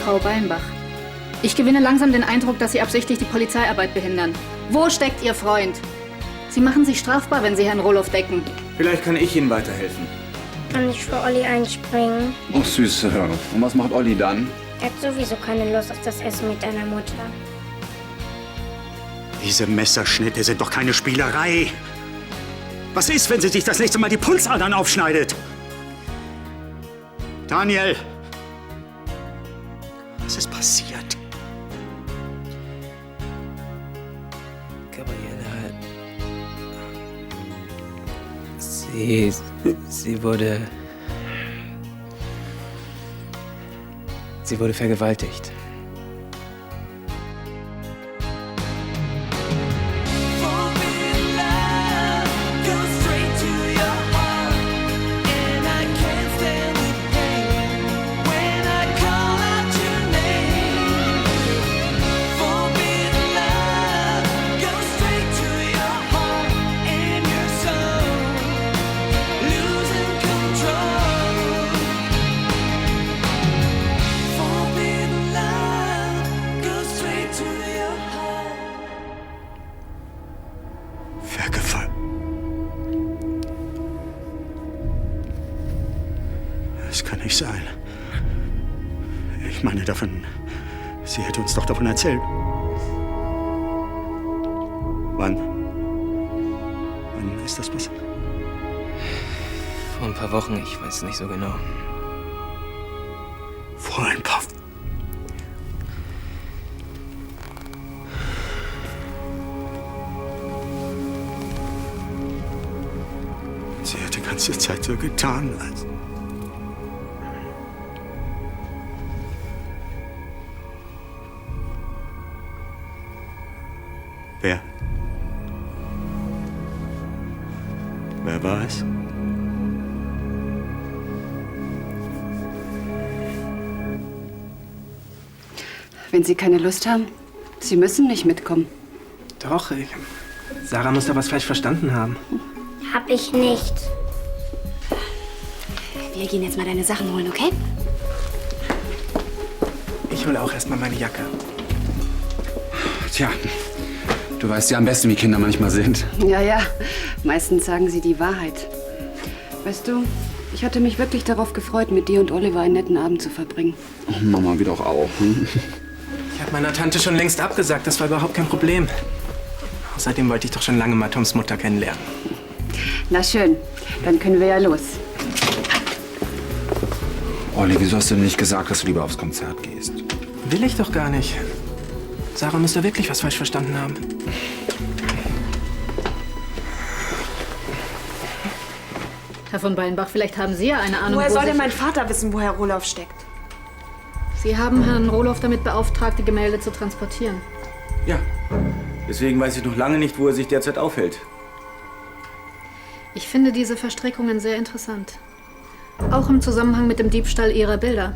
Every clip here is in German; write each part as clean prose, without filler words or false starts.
Frau Ballenbach. Ich gewinne langsam den Eindruck, dass Sie absichtlich die Polizeiarbeit behindern. Wo steckt Ihr Freund? Sie machen sich strafbar, wenn Sie Herrn Roloff decken. Vielleicht kann ich Ihnen weiterhelfen. Kann ich für Olli einspringen? Oh, Süße. Und was macht Olli dann? Er hat sowieso keine Lust auf das Essen mit deiner Mutter. Diese Messerschnitte sind doch keine Spielerei. Was ist, wenn sie sich das nächste Mal die Pulsadern aufschneidet? Daniel! Was ist passiert? Gabriela... Sie wurde... Sie wurde vergewaltigt. Das kann nicht sein. Ich meine davon, sie hätte uns doch davon erzählt. Wann ist das passiert? Vor ein paar Wochen, ich weiß nicht so genau. Vor ein paar... Sie hat die ganze Zeit so getan, als... Wer? Wer war es? Wenn Sie keine Lust haben, Sie müssen nicht mitkommen. Doch, Sarah muss da was falsch verstanden haben. Hab ich nicht. Wir gehen jetzt mal deine Sachen holen, okay? Ich hole auch erst mal meine Jacke. Tja, du weißt ja am besten, wie Kinder manchmal sind. Ja, ja. Meistens sagen sie die Wahrheit. Weißt du, ich hatte mich wirklich darauf gefreut, mit dir und Oliver einen netten Abend zu verbringen. Oh, Mama, wie doch auch. Hm? Ich habe meiner Tante schon längst abgesagt, das war überhaupt kein Problem. Außerdem wollte ich doch schon lange mal Toms Mutter kennenlernen. Na schön, dann können wir ja los. Olli, wieso hast du denn nicht gesagt, dass du lieber aufs Konzert gehst? Will ich doch gar nicht. Sarah müsste wirklich was falsch verstanden haben. Herr von Ballenbach, vielleicht haben Sie ja eine Ahnung, Woher wo soll sich... denn mein Vater wissen, wo Herr Roloff steckt? Sie haben Herrn Roloff damit beauftragt, die Gemälde zu transportieren. Ja. Deswegen weiß ich noch lange nicht, wo er sich derzeit aufhält. Ich finde diese Verstrickungen sehr interessant. Auch im Zusammenhang mit dem Diebstahl Ihrer Bilder.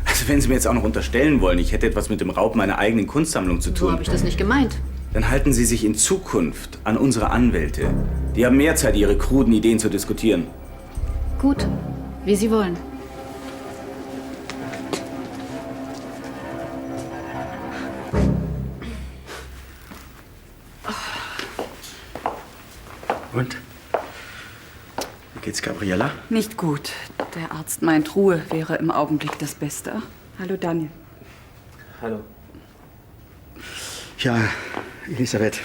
Also wenn Sie mir jetzt auch noch unterstellen wollen, ich hätte etwas mit dem Raub meiner eigenen Kunstsammlung zu So tun, habe ich das nicht gemeint. dann halten Sie sich in Zukunft an unsere Anwälte. Die haben mehr Zeit, Ihre kruden Ideen zu diskutieren. Gut, wie Sie wollen. Und? Wie geht's Gabriela? Nicht gut. Der Arzt meint, Ruhe wäre im Augenblick das Beste. Hallo, Daniel. Hallo. Ja, Elisabeth.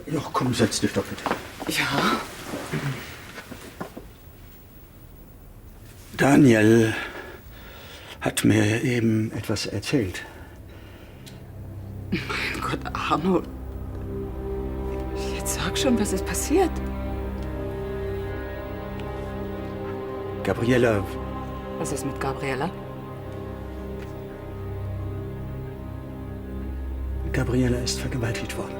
Ja, komm, setz dich doch bitte. Ja? Daniel hat mir eben etwas erzählt. Mein Gott, Arno. Jetzt sag schon, was ist passiert? Gabriela, Was ist mit Gabriela? Gabriela ist vergewaltigt worden.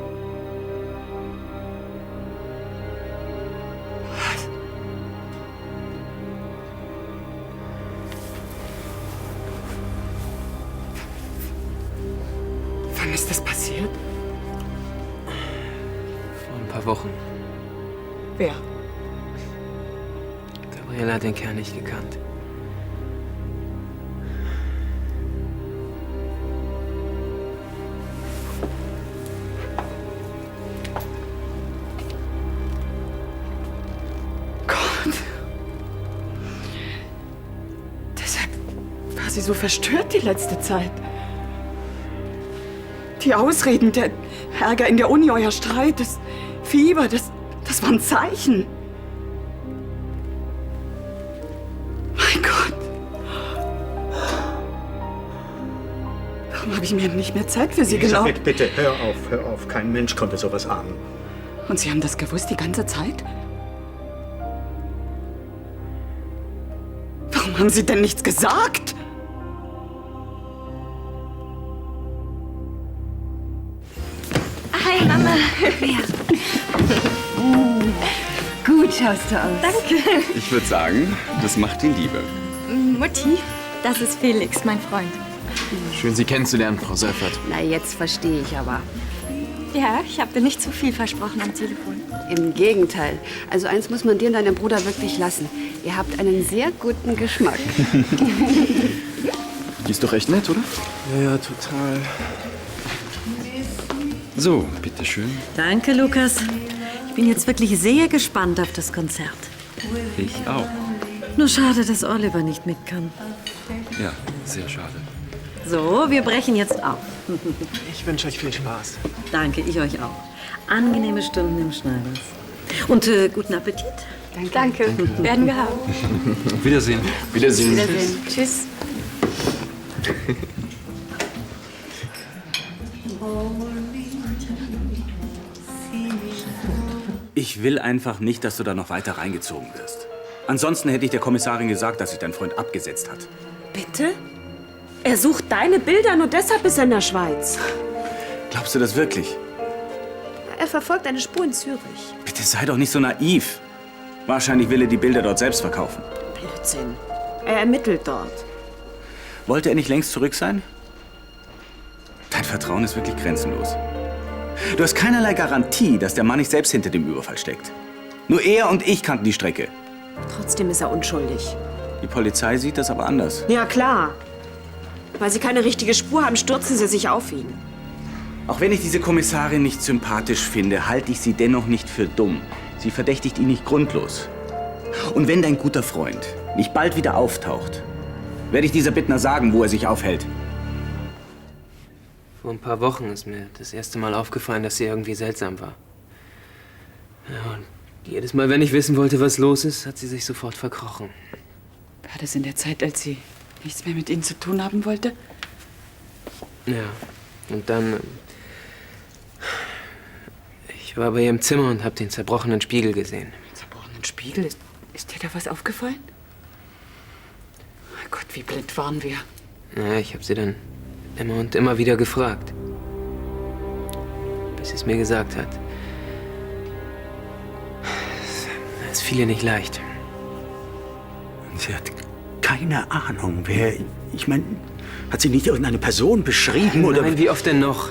Wann ist das passiert? Vor ein paar Wochen. Wer? Gabriele hat den Kerl nicht gekannt. Gott. Deshalb war sie so verstört die letzte Zeit. Die Ausreden, der Ärger in der Uni, euer Streit, das Fieber, das waren Zeichen. Mein Gott. Warum habe ich mir nicht mehr Zeit für Sie genommen? Elisabeth, bitte, hör auf. Kein Mensch konnte sowas ahnen. Und Sie haben das gewusst die ganze Zeit? Warum haben Sie denn nichts gesagt? Hi, Mama. Gut schaust du aus. Danke. Ich würde sagen, das macht die Liebe. Mutti, das ist Felix, mein Freund. Schön, Sie kennenzulernen, Frau Seifert. Na, jetzt verstehe ich aber. Ja, ich habe dir nicht zu viel versprochen am Telefon. Im Gegenteil. Also eins muss man dir und deinem Bruder wirklich lassen. Ihr habt einen sehr guten Geschmack. Die ist doch echt nett, oder? Ja, total. So, bitteschön. Danke, Lukas. Ich bin jetzt wirklich sehr gespannt auf das Konzert. Ich auch. Nur schade, dass Oliver nicht mit kann. Ja, sehr schade. So, wir brechen jetzt auf. Ich wünsche euch viel Spaß. Danke, ich euch auch. Angenehme Stunden im Schneiders. Und guten Appetit. Danke. Werden wir haben. Wiedersehen. Wiedersehen. Tschüss. Ich will einfach nicht, dass du da noch weiter reingezogen wirst. Ansonsten hätte ich der Kommissarin gesagt, dass sich dein Freund abgesetzt hat. Bitte? Er sucht deine Bilder, nur deshalb ist er in der Schweiz. Glaubst du das wirklich? Er verfolgt eine Spur in Zürich. Bitte sei doch nicht so naiv. Wahrscheinlich will er die Bilder dort selbst verkaufen. Blödsinn. Er ermittelt dort. Wollte er nicht längst zurück sein? Dein Vertrauen ist wirklich grenzenlos. Du hast keinerlei Garantie, dass der Mann nicht selbst hinter dem Überfall steckt. Nur er und ich kannten die Strecke. Trotzdem ist er unschuldig. Die Polizei sieht das aber anders. Ja, klar. Weil sie keine richtige Spur haben, stürzen sie sich auf ihn. Auch wenn ich diese Kommissarin nicht sympathisch finde, halte ich sie dennoch nicht für dumm. Sie verdächtigt ihn nicht grundlos. Und wenn dein guter Freund nicht bald wieder auftaucht, werde ich dieser Bittner sagen, wo er sich aufhält. Vor ein paar Wochen ist mir das erste Mal aufgefallen, dass sie irgendwie seltsam war. Ja, und jedes Mal, wenn ich wissen wollte, was los ist, hat sie sich sofort verkrochen. War das in der Zeit, als sie nichts mehr mit Ihnen zu tun haben wollte? Ja, und dann... Ich war bei ihr im Zimmer und habe den zerbrochenen Spiegel gesehen. Zerbrochenen Spiegel? Ist dir da was aufgefallen? Mein Gott, wie blind waren wir. Ja, ich habe sie dann immer und immer wieder gefragt. Bis sie es mir gesagt hat. Es fiel ihr nicht leicht. Sie hat keine Ahnung, wer... Ich meine, hat sie nicht irgendeine Person beschrieben oder... Nein, wie oft denn noch?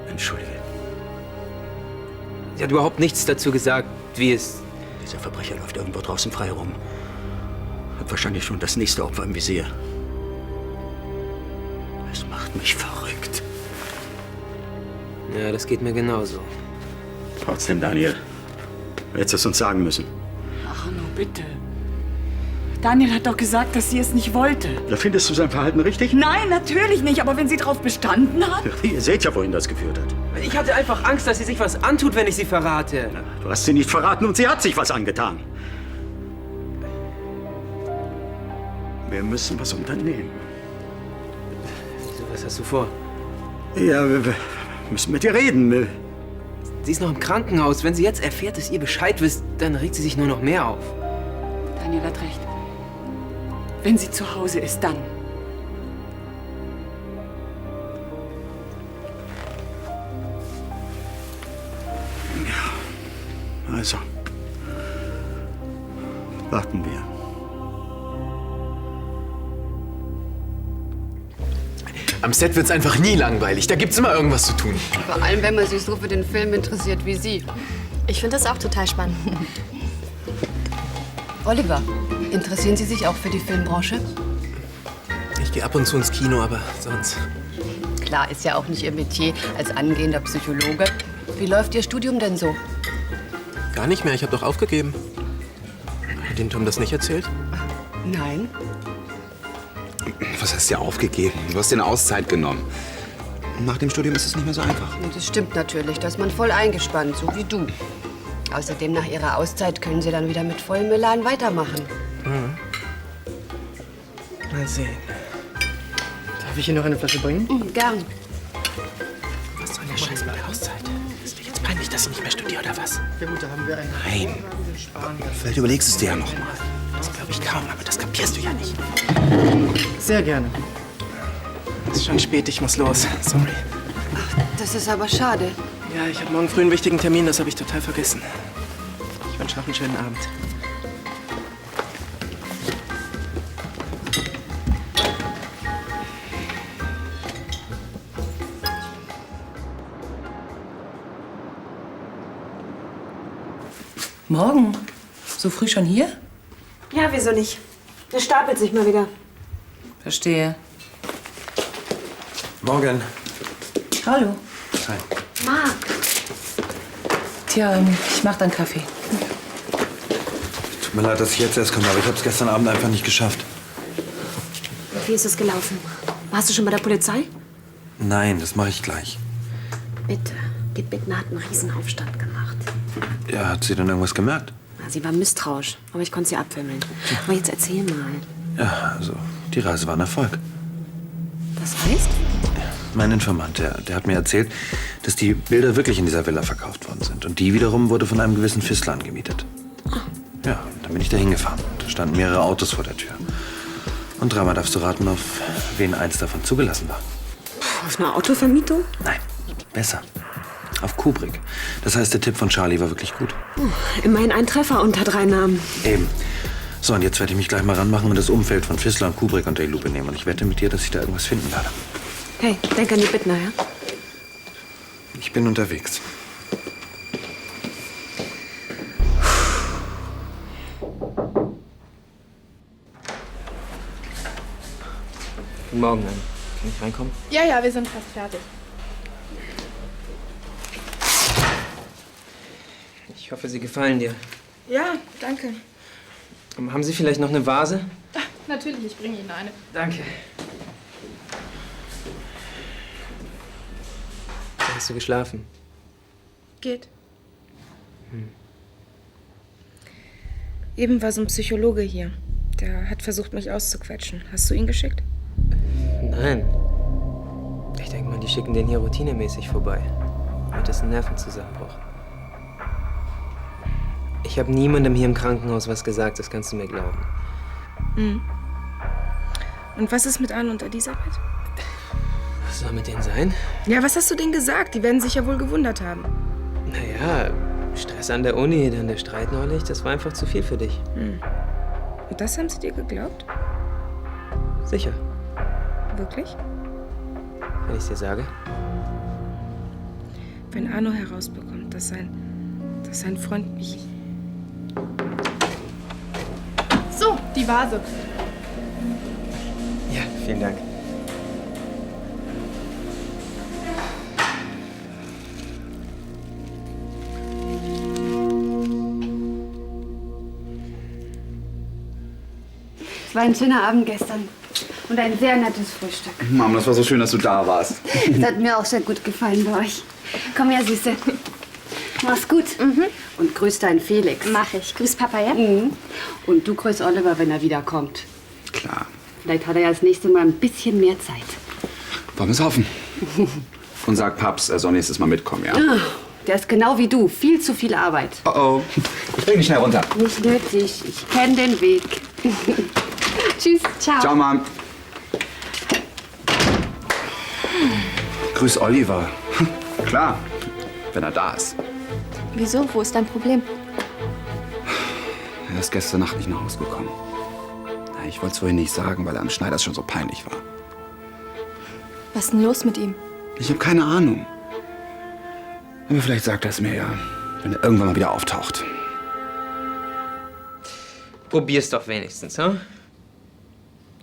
Entschuldige. Sie hat überhaupt nichts dazu gesagt, wie es... Dieser Verbrecher läuft irgendwo draußen frei rum. Hat wahrscheinlich schon das nächste Opfer im Visier. Es macht mich verrückt. Ja, das geht mir genauso. Trotzdem, Daniel, du hättest es uns sagen müssen. Ach, nur bitte. Daniel hat doch gesagt, dass sie es nicht wollte. Da findest du sein Verhalten richtig? Nein, natürlich nicht. Aber wenn sie darauf bestanden hat... Ihr seht ja, wohin das geführt hat. Ich hatte einfach Angst, dass sie sich was antut, wenn ich sie verrate. Du hast sie nicht verraten und sie hat sich was angetan. Wir müssen was unternehmen. Wieso, was hast du vor? Ja, wir müssen mit ihr reden. Sie ist noch im Krankenhaus. Wenn sie jetzt erfährt, dass ihr Bescheid wisst, dann regt sie sich nur noch mehr auf. Daniel hat recht. Wenn sie zu Hause ist, dann. Ja, also. Warten wir. Am Set wird's einfach nie langweilig. Da gibt's immer irgendwas zu tun. Vor allem, wenn man sich so für den Film interessiert wie Sie. Ich finde das auch total spannend. Oliver, interessieren Sie sich auch für die Filmbranche? Ich gehe ab und zu ins Kino, aber sonst. Klar, ist ja auch nicht Ihr Metier als angehender Psychologe. Wie läuft Ihr Studium denn so? Gar nicht mehr, ich habe doch aufgegeben. Hat Ihnen Tom das nicht erzählt? Nein. Was hast du dir aufgegeben? Du hast dir eine Auszeit genommen. Nach dem Studium ist es nicht mehr so einfach. Und das stimmt natürlich, da ist man voll eingespannt, so wie du. Außerdem, nach Ihrer Auszeit können Sie dann wieder mit vollem Elan weitermachen. Mal sehen. Darf ich Ihnen noch eine Flasche bringen? Gern. Was soll der Scheiß mit der Auszeit? Ist dir jetzt peinlich, dass ich nicht mehr studiere, oder was? Ja gut, da haben wir einen. Nein. Vielleicht überlegst du es dir ja noch mal. Das glaube ich kaum, aber das kapierst du ja nicht. Sehr gerne. Es ist schon spät, ich muss los. Sorry. Das ist aber schade. Ja, ich habe morgen früh einen wichtigen Termin, das habe ich total vergessen. Ich wünsche noch einen schönen Abend. Morgen? So früh schon hier? Ja, wieso nicht? Es stapelt sich mal wieder. Verstehe. Morgen. Hallo. Hi. Marc, Tja, ich mach dann Kaffee. Tut mir leid, dass ich jetzt erst komme, aber ich habe es gestern Abend einfach nicht geschafft. Wie ist es gelaufen? Warst du schon bei der Polizei? Nein, das mache ich gleich. Bitte. Die Bittner hat einen Riesenaufstand gemacht. Ja, hat sie denn irgendwas gemerkt? Na, sie war misstrauisch, aber ich konnte sie abwimmeln. Aber jetzt erzähl mal. Ja, also, die Reise war ein Erfolg. Das heißt? Mein Informant, der hat mir erzählt, dass die Bilder wirklich in dieser Villa verkauft worden sind. Und die wiederum wurde von einem gewissen Fissler angemietet. Ja, und dann bin ich da hingefahren. Da standen mehrere Autos vor der Tür. Und dreimal darfst du raten, auf wen eins davon zugelassen war. Auf einer Autovermietung? Nein, besser. Auf Kubrick. Das heißt, der Tipp von Charlie war wirklich gut. Immerhin ein Treffer unter 3 Namen. Eben. So, und jetzt werde ich mich gleich mal ranmachen und das Umfeld von Fissler und Kubrick unter die Lupe nehmen. Und ich wette mit dir, dass ich da irgendwas finden werde. Hey, denk an die Bittner, ja? Ich bin unterwegs. Guten Morgen, Anne. Kann ich reinkommen? Ja, wir sind fast fertig. Ich hoffe, sie gefallen dir. Ja, danke. Haben Sie vielleicht noch eine Vase? Natürlich, ich bringe Ihnen eine. Danke. Wo hast du geschlafen? Geht. Eben war so ein Psychologe hier. Der hat versucht, mich auszuquetschen. Hast du ihn geschickt? Nein. Ich denke mal, die schicken den hier routinemäßig vorbei. Wird das ein Nervenzusammenbruch? Ich habe niemandem hier im Krankenhaus was gesagt, das kannst du mir glauben. Mhm. Und was ist mit Anne und Elisabeth? Was soll mit denen sein? Ja, was hast du denen gesagt? Die werden sich ja wohl gewundert haben. Naja, Stress an der Uni, dann der Streit neulich, das war einfach zu viel für dich. Mhm. Und das haben sie dir geglaubt? Sicher, Wirklich? wenn ich dir sage. Wenn Arno herausbekommt, dass sein Freund mich... So, die Vase. Ja, vielen Dank. Es war ein schöner Abend gestern. Und ein sehr nettes Frühstück. Mom, das war so schön, dass du da warst. Das hat mir auch sehr gut gefallen bei euch. Komm her, Süße. Mach's gut. Und grüß deinen Felix. Mach ich. Grüß Papa, ja? Und du grüß Oliver, wenn er wiederkommt. Klar. Vielleicht hat er ja das nächste Mal ein bisschen mehr Zeit. Wollen wir saufen? Und sag Paps, er soll nächstes Mal mitkommen, ja? Der ist genau wie du. Viel zu viel Arbeit. Oh. Ich bring dich schnell runter. Nicht nötig. Ich kenne den Weg. Tschüss. Ciao. Ciao, Mom. Grüß Oliver. Klar, wenn er da ist. Wieso? Wo ist dein Problem? Er ist gestern Nacht nicht nach Hause gekommen. Na, ich wollte es vorhin nicht sagen, weil er am Schneiders schon so peinlich war. Was ist denn los mit ihm? Ich habe keine Ahnung. Aber vielleicht sagt er es mir ja, wenn er irgendwann mal wieder auftaucht. Probier's doch wenigstens, hm?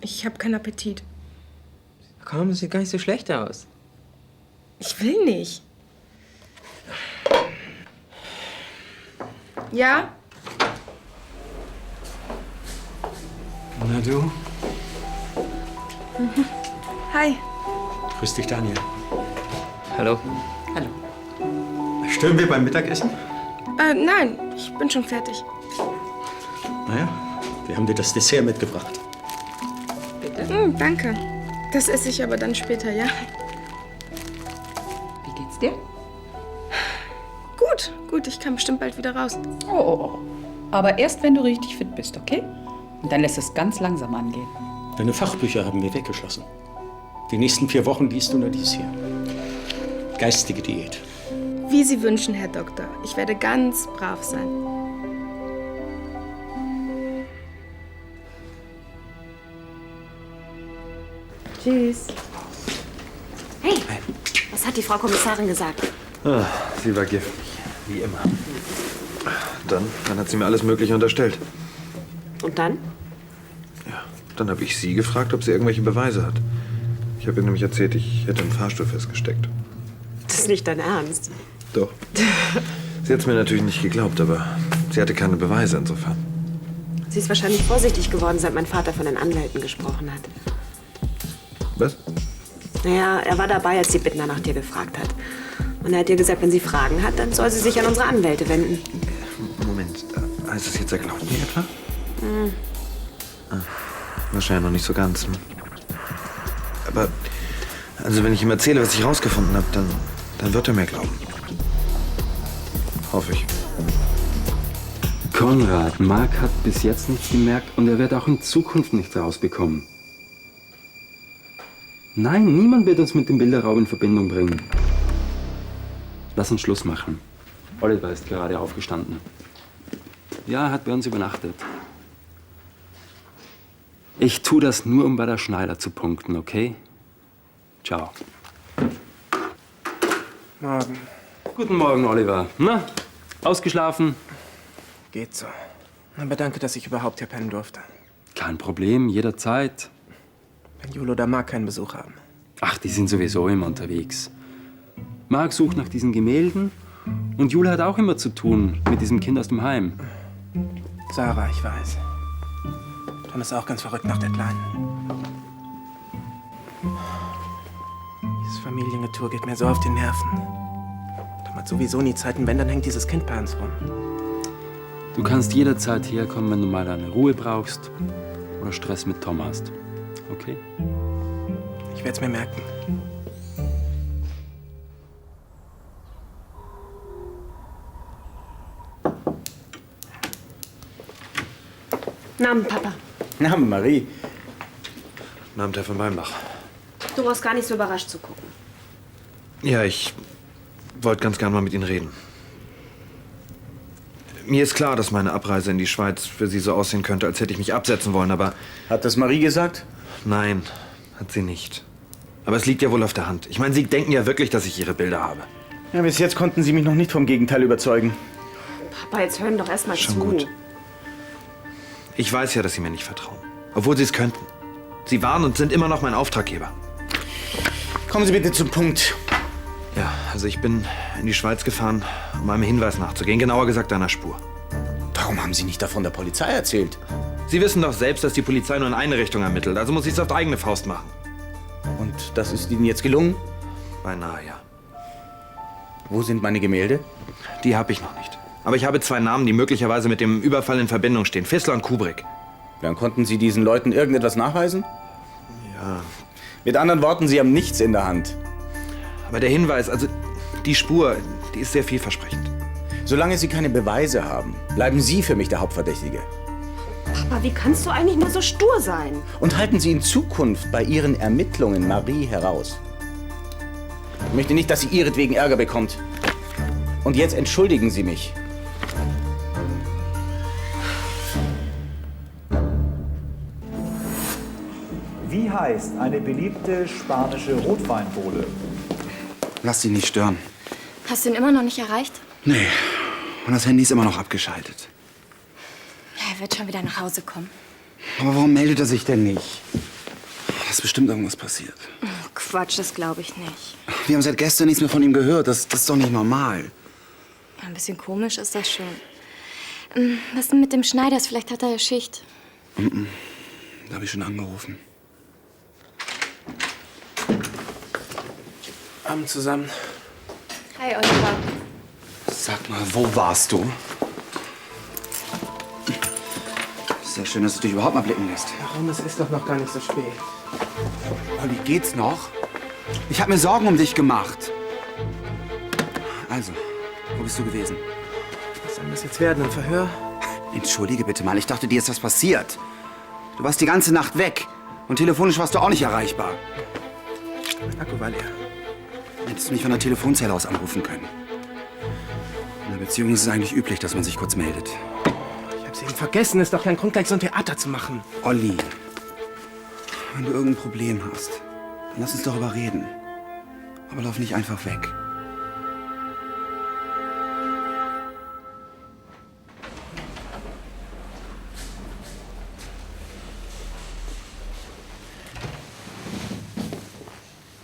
Ich habe keinen Appetit. Komm, das sieht gar nicht so schlecht aus. Ich will nicht. Ja? Na du? Hi. Grüß dich, Daniel. Hallo. Hallo. Stören wir beim Mittagessen? Nein, ich bin schon fertig. Naja, wir haben dir das Dessert mitgebracht. Danke. Das esse ich aber dann später, ja? Wie geht's dir? Gut, ich kann bestimmt bald wieder raus. Oh. Aber erst, wenn du richtig fit bist, okay? Und dann lässt es ganz langsam angehen. Deine Fachbücher haben wir weggeschlossen. Die nächsten 4 Wochen liest du nur dies hier. Geistige Diät. Wie Sie wünschen, Herr Doktor. Ich werde ganz brav sein. Tschüss. Hey, was hat die Frau Kommissarin gesagt? Sie war giftig, wie immer. Dann hat sie mir alles Mögliche unterstellt. Und dann? Dann habe ich sie gefragt, ob sie irgendwelche Beweise hat. Ich habe ihr nämlich erzählt, ich hätte im Fahrstuhl festgesteckt. Das ist nicht dein Ernst. Doch. Sie hat es mir natürlich nicht geglaubt, aber sie hatte keine Beweise insofern. Sie ist wahrscheinlich vorsichtig geworden, seit mein Vater von den Anwälten gesprochen hat. Was? Naja, er war dabei, als die Bittner nach dir gefragt hat. Und er hat ihr gesagt, wenn sie Fragen hat, dann soll sie sich an unsere Anwälte wenden. Moment, heißt es jetzt, er glaubt mir etwa? Wahrscheinlich noch nicht so ganz. Hm? Aber, also wenn ich ihm erzähle, was ich rausgefunden habe, dann wird er mir glauben. Hoffe ich. Konrad, Mark hat bis jetzt nichts gemerkt und er wird auch in Zukunft nichts rausbekommen. Nein, niemand wird uns mit dem Bilderraub in Verbindung bringen. Lass uns Schluss machen. Oliver ist gerade aufgestanden. Ja, er hat bei uns übernachtet. Ich tue das nur, um bei der Schneider zu punkten, okay? Ciao. Morgen. Guten Morgen, Oliver. Na, ausgeschlafen? Geht so. Aber danke, dass ich überhaupt hier pennen durfte. Kein Problem, jederzeit. Wenn Jule oder Mark keinen Besuch haben. Ach, die sind sowieso immer unterwegs. Mark sucht nach diesen Gemälden und Jule hat auch immer zu tun mit diesem Kind aus dem Heim. Sarah, ich weiß. Tom ist auch ganz verrückt nach der Kleinen. Dieses Familiengetue geht mir so auf die Nerven. Tom hat sowieso nie Zeit und wenn, dann hängt dieses Kind bei uns rum. Du kannst jederzeit herkommen, wenn du mal deine Ruhe brauchst oder Stress mit Tom hast. Okay? Ich werde es mir merken. Namen, Papa. Namen, Marie. Namen, Herr von Beimbach. Du brauchst gar nicht so überrascht zu gucken. Ja, ich wollte ganz gern mal mit Ihnen reden. Mir ist klar, dass meine Abreise in die Schweiz für Sie so aussehen könnte, als hätte ich mich absetzen wollen, aber... Hat das Marie gesagt? Nein, hat sie nicht. Aber es liegt ja wohl auf der Hand. Ich meine, Sie denken ja wirklich, dass ich Ihre Bilder habe. Ja, bis jetzt konnten Sie mich noch nicht vom Gegenteil überzeugen. Papa, jetzt hören doch erst mal Schon zu. gut. Ich weiß ja, dass Sie mir nicht vertrauen. Obwohl Sie es könnten. Sie waren und sind immer noch mein Auftraggeber. Kommen Sie bitte zum Punkt. Ja, also ich bin in die Schweiz gefahren, um einem Hinweis nachzugehen. Genauer gesagt einer Spur. Warum haben Sie nicht davon der Polizei erzählt? Sie wissen doch selbst, dass die Polizei nur in eine Richtung ermittelt. Also muss ich es auf eigene Faust machen. Und das ist Ihnen jetzt gelungen? Beinahe, ja. Wo sind meine Gemälde? Die habe ich noch nicht. Aber ich habe 2 Namen, die möglicherweise mit dem Überfall in Verbindung stehen. Fissler und Kubrick. Dann konnten Sie diesen Leuten irgendetwas nachweisen? Ja. Mit anderen Worten, Sie haben nichts in der Hand. Aber der Hinweis, also die Spur, die ist sehr vielversprechend. Solange Sie keine Beweise haben, bleiben Sie für mich der Hauptverdächtige. Papa, wie kannst du eigentlich nur so stur sein? Und halten Sie in Zukunft bei Ihren Ermittlungen Marie heraus. Ich möchte nicht, dass sie ihretwegen Ärger bekommt. Und jetzt entschuldigen Sie mich. Wie heißt eine beliebte spanische Rotweinbowle? Lass dich nicht stören. Hast du ihn immer noch nicht erreicht? Nee. Und das Handy ist immer noch abgeschaltet. Er wird schon wieder nach Hause kommen. Aber warum meldet er sich denn nicht? Da ist bestimmt irgendwas passiert. Oh, Quatsch, das glaube ich nicht. Wir haben seit gestern nichts mehr von ihm gehört. Das ist doch nicht normal. Ein bisschen komisch ist das schon. Was denn mit dem Schneiders? Vielleicht hat er ja Schicht. Da habe ich schon angerufen. Abend zusammen. Hi, Oliver. Sag mal, wo warst du? Sehr schön, dass du dich überhaupt mal blicken lässt. Warum? Es ist doch noch gar nicht so spät. Olli, geht's noch? Ich habe mir Sorgen um dich gemacht. Also, wo bist du gewesen? Was soll das jetzt werden? Ein Verhör? Entschuldige bitte mal, ich dachte, dir ist was passiert. Du warst die ganze Nacht weg. Und telefonisch warst du auch nicht erreichbar. Mein Akku war leer. Hättest du mich von der Telefonzelle aus anrufen können. In einer Beziehung ist es eigentlich üblich, dass man sich kurz meldet. Ich hab's eben vergessen. Ist doch kein Grund, gleich so ein Theater zu machen. Olli, wenn du irgendein Problem hast, dann lass uns darüber reden. Aber lauf nicht einfach weg.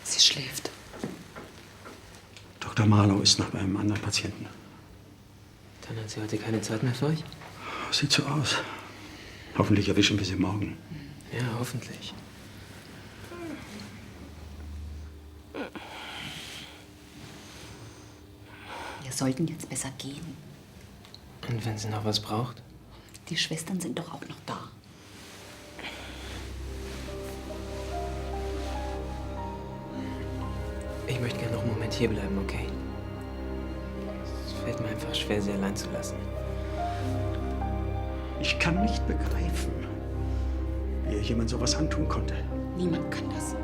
Sie schläft. Dr. Marlow ist noch bei einem anderen Patienten. Dann hat sie heute keine Zeit mehr für euch? Sieht so aus. Hoffentlich erwischen wir sie morgen. Ja, hoffentlich. Wir sollten jetzt besser gehen. Und wenn sie noch was braucht? Die Schwestern sind doch auch noch da. Ich möchte gerne noch einen Moment hier bleiben, okay? Es fällt mir einfach schwer, sie allein zu lassen. Ich kann nicht begreifen, wie ihr jemand sowas antun konnte. Niemand kann das.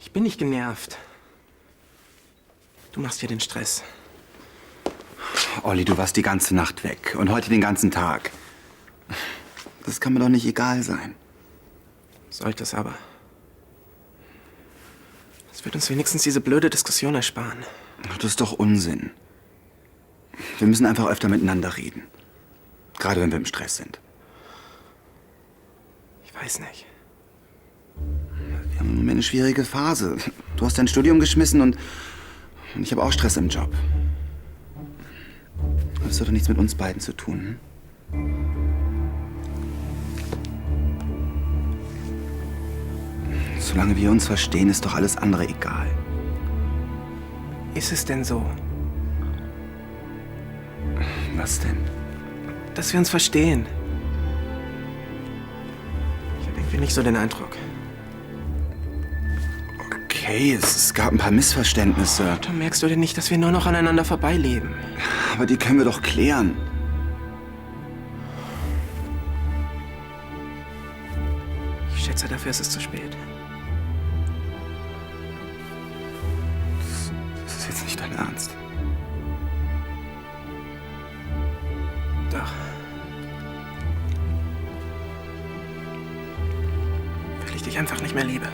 Ich bin nicht genervt. Du machst hier den Stress. Olli, du warst die ganze Nacht weg und heute den ganzen Tag. Das kann mir doch nicht egal sein. Sollte es aber. Das wird uns wenigstens diese blöde Diskussion ersparen. Das ist doch Unsinn. Wir müssen einfach öfter miteinander reden. Gerade wenn wir im Stress sind. Ich weiß nicht. Wir haben im Moment eine schwierige Phase. Du hast dein Studium geschmissen und ich habe auch Stress im Job. Das hat doch nichts mit uns beiden zu tun. Solange wir uns verstehen, ist doch alles andere egal. Ist es denn so? Was denn? Dass wir uns verstehen. Ich habe irgendwie nicht so den Eindruck. Okay, es gab ein paar Missverständnisse. Dann merkst du denn nicht, dass wir nur noch aneinander vorbeileben? Aber die können wir doch klären. Ich schätze, dafür ist es zu spät. Das ist jetzt nicht dein Ernst. Doch. Weil ich dich einfach nicht mehr liebe.